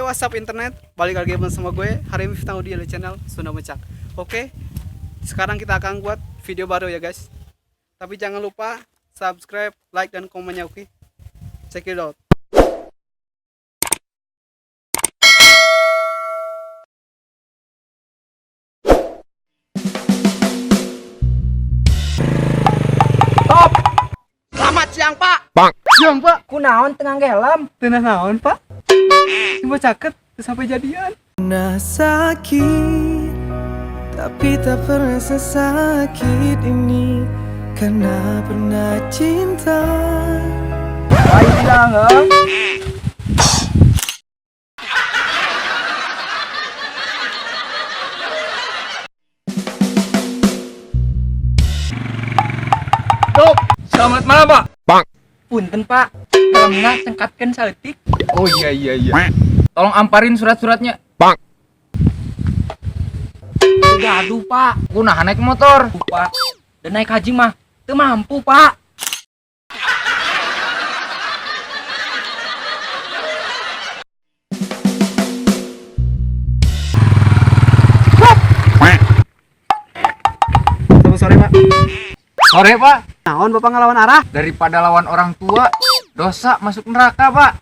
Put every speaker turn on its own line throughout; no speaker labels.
WhatsApp internet, balik lagi bersama gue Harim Fitnaudi di channel Sunda Mecak. Oke, sekarang kita akan buat video baru ya guys. Tapi jangan lupa subscribe, like, dan komennya, oke? Check it out.
Top.
Selamat siang Pak.
Bang.
Siang Pak.
Kunaon tengah gelam.
Tenang naon Pak? Cuma caket sampai jadian.
Pernah sakit, tapi tak pernah sesakit ini, karena pernah cinta.
Baik bilang,
Top, selamat malam Pak. Bang.
Punten Pak, helmnya cengkatkan saeutik.
Oh iya. Tolong amparin surat-suratnya. Bang.
Gaduh Pak,
Kunahan naik motor.
Pak. Dan naik haji mah, teu mampu Pak.
Selamat sore Pak.
Sore Pak.
Naon Bapak ngelawan arah?
Daripada lawan orang tua, dosa masuk neraka Pak.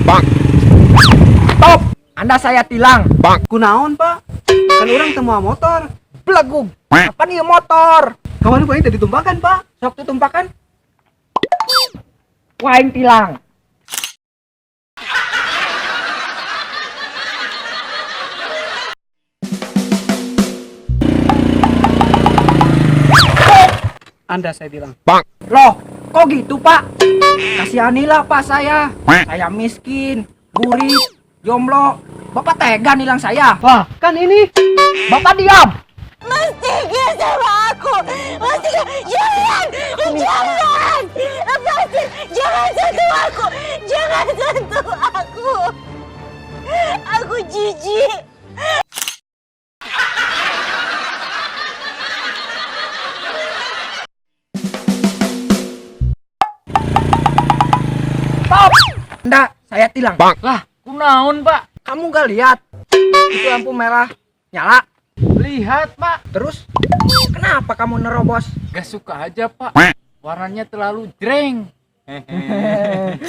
Bang.
Top, Anda saya tilang.
Bang.
Kunaon Pak? Kan orang temu motor.
Belegug. Apa nih motor?
Kawan paling tadi tumpakan Pak.
Sok tutumpakan. Waing tilang.
Anda saya bilang.
Bang.
Loh, kok gitu Pak? Kasihanilah Pak saya. Saya miskin, burik, jomblo. Bapak tega nilang saya.
Wah, kan ini.
Bapak diam.
Mesti sama aku. Mesti jangan. Lepasin. Jangan sentuh aku. Jangan sentuh aku. Aku jijik.
Top. Anda saya tilang.
Bang. Lah, kunaon Pak?
Kamu gak lihat? Itu lampu merah nyala.
Lihat Pak.
Terus kenapa kamu nerobos?
Gak suka aja Pak. Warnanya terlalu jreng. Hehehe.